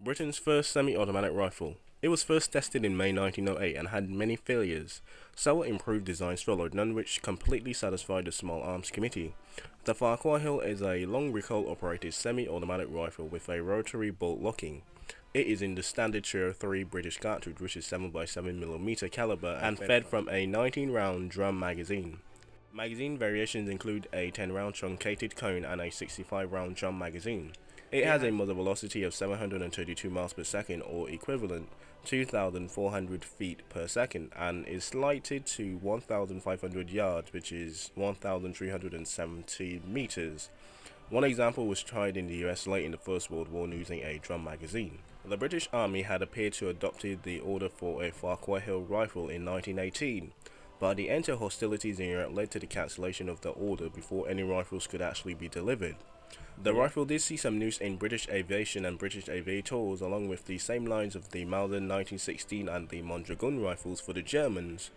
Britain's first semi-automatic rifle. It was first tested in May 1908 and had many failures. Several improved designs followed, none which completely satisfied the Small Arms Committee. The Farquhar Hill is a long recoil operated semi-automatic rifle with a rotary bolt locking. It is in the standard Trio 3 British cartridge, which is 7x7mm caliber and fed from a 19-round drum magazine. Magazine variations include a 10-round truncated cone and a 65-round drum magazine. It has a muzzle velocity of 732 miles per second, or equivalent 2,400 feet per second, and is slighted to 1,500 yards, which is 1,370 meters. One example was tried in the US late in the First World War using a drum magazine. The British Army had appeared to have adopted the order for a Farquhar Hill rifle in 1918, but the end to hostilities in Europe led to the cancellation of the order before any rifles could actually be delivered. The rifle did see some use in British aviation and British aviators, along with the same lines of the Mauser 1916 and the Mondragon rifles for the Germans.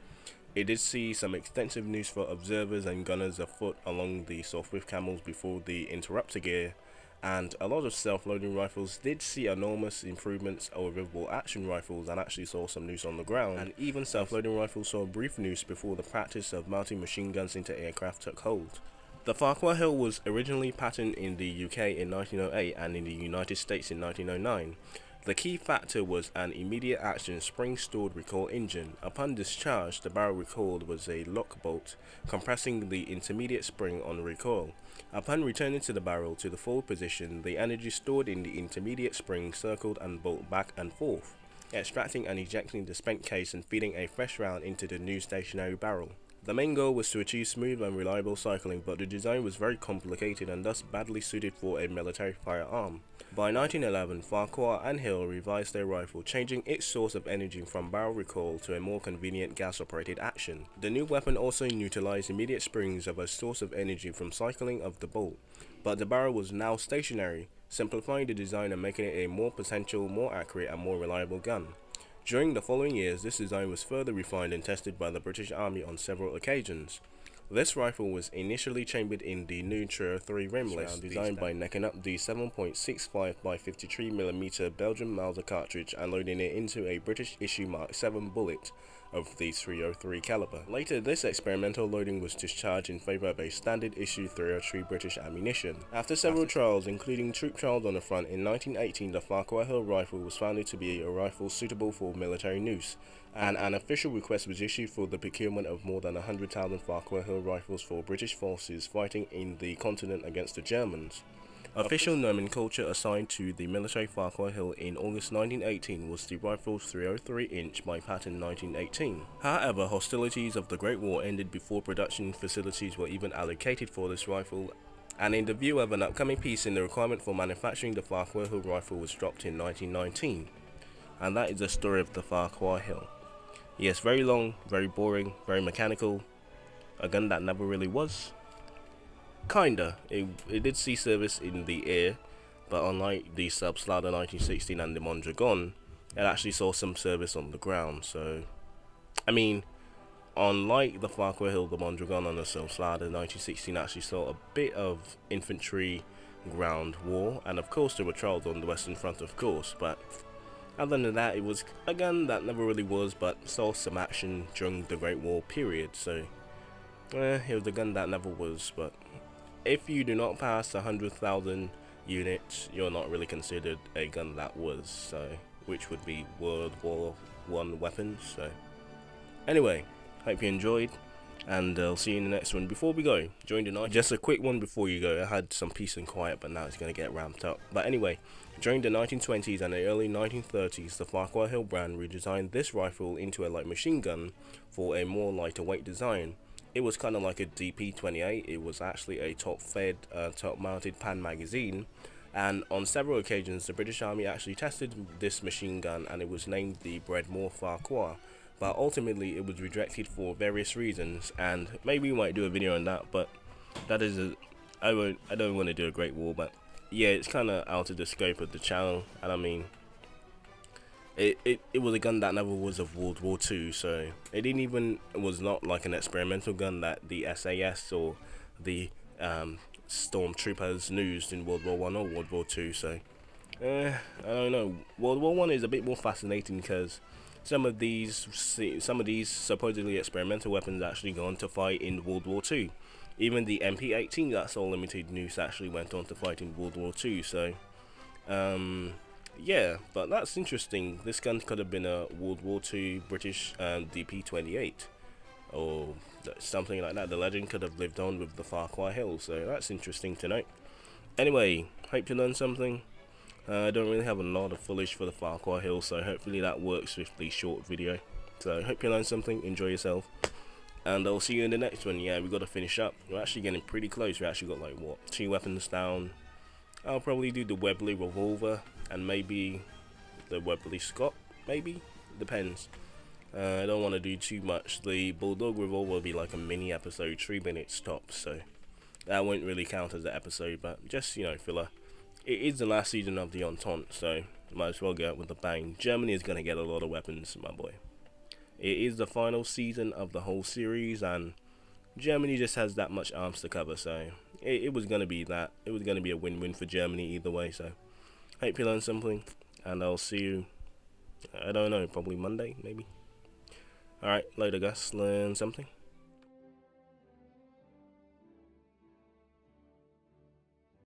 It did see some extensive use for observers and gunners afoot along the Sopwith camels before the interrupter gear, and a lot of self-loading rifles did see enormous improvements over bolt action rifles and actually saw some use on the ground, and even self-loading rifles saw brief use before the practice of mounting machine guns into aircraft took hold. The Farquhar Hill was originally patented in the UK in 1908 and in the United States in 1909. The key factor was an immediate action spring-stored recoil engine. Upon discharge, the barrel recoiled was a lock bolt, compressing the intermediate spring on recoil. Upon returning to the barrel to the forward position, the energy stored in the intermediate spring circled and bolt back and forth, extracting and ejecting the spent case and feeding a fresh round into the new stationary barrel. The main goal was to achieve smooth and reliable cycling, but the design was very complicated and thus badly suited for a military firearm. By 1911, Farquhar and Hill revised their rifle, changing its source of energy from barrel recoil to a more convenient gas-operated action. The new weapon also utilized immediate springs of a source of energy from cycling of the bolt, but the barrel was now stationary, simplifying the design and making it a more potential, more accurate and more reliable gun. During the following years, this design was further refined and tested by the British Army on several occasions. This rifle was initially chambered in the new Trio 3 rimless, designed by necking up the 7.65x53mm Belgian Mauser cartridge and loading it into a British issue Mark 7 bullet of the 303 caliber. Later, this experimental loading was discharged in favour of a standard issue 303 British ammunition. After several trials, including troop trials on the front, in 1918 the Farquhar Hill rifle was found to be a rifle suitable for military use, and an official request was issued for the procurement of more than 100,000 Farquhar Hill rifles for British forces fighting in the continent against the Germans. Official nomenclature assigned to the military Farquhar Hill in August 1918 was the rifle's 303 inch by patent 1918. However, hostilities of the Great War ended before production facilities were even allocated for this rifle, and in the view of an upcoming peace, the requirement for manufacturing the Farquhar Hill rifle was dropped in 1919. And that is the story of the Farquhar Hill. Yes, very long, very boring, very mechanical, a gun that never really was. Kinda. It did see service in the air, but unlike the Sub-Slaughter 1916 and the Mondragon, it actually saw some service on the ground. So, I mean, unlike the Farquhar Hill, the Mondragon and the Sub-Slaughter 1916 actually saw a bit of infantry ground war, and of course there were trials on the Western Front, of course, but other than that, it was a gun that never really was, but saw some action during the Great War period. So, it was a gun that never was, but if you do not pass 100,000 units, you're not really considered a gun that was, so, which would be World War I weapons. So, anyway, hope you enjoyed, and I'll see you in the next one. Before we go, during the night, just a quick one before you go. I had some peace and quiet, but now it's going to get ramped up. But anyway, during the 1920s and the early 1930s, the Farquhar Hill brand redesigned this rifle into a light machine gun for a more lighter weight design. It was kind of like a DP-28. It was actually a top-fed, top-mounted pan magazine, and on several occasions the British Army actually tested this machine gun, and it was named the Breadmore Farquhar, but ultimately it was rejected for various reasons, and maybe we might do a video on that, but that is I don't want to do a Great War, but yeah, it's kind of out of the scope of the channel, and I mean, it was a gun that never was of World War II, so it was not like an experimental gun that the SAS or the stormtroopers used in World War I or World War II. So I don't know. World War One is a bit more fascinating because some of these supposedly experimental weapons actually go on to fight in World War Two. Even the MP-18 that's all limited use actually went on to fight in World War Two. So, yeah, but that's interesting. This gun could have been a World War Two British DP-28 or something like that. The legend could have lived on with the Farquhar Hill. So that's interesting to note. Anyway, hope you learned something. I don't really have a lot of footage for the Farquhar Hill, so hopefully that works with the short video. So hope you learned something, enjoy yourself, and I'll see you in the next one. Yeah, we got to finish up. We're actually getting pretty close. We actually got like, what, 2 weapons down. I'll probably do the Webley revolver and maybe the Webley Scott, maybe? Depends. I don't want to do too much. The Bulldog revolver will be like a mini episode, 3 minutes tops, so that won't really count as an episode, but just, you know, filler. It is the last season of the Entente, so might as well go out with a bang. Germany is going to get a lot of weapons, my boy. It is the final season of the whole series, and Germany just has that much arms to cover, so it was going to be that. It was going to be a win-win for Germany either way, so hope you learned something, and I'll see you, I don't know, probably Monday, maybe. Alright, later guys, learn something.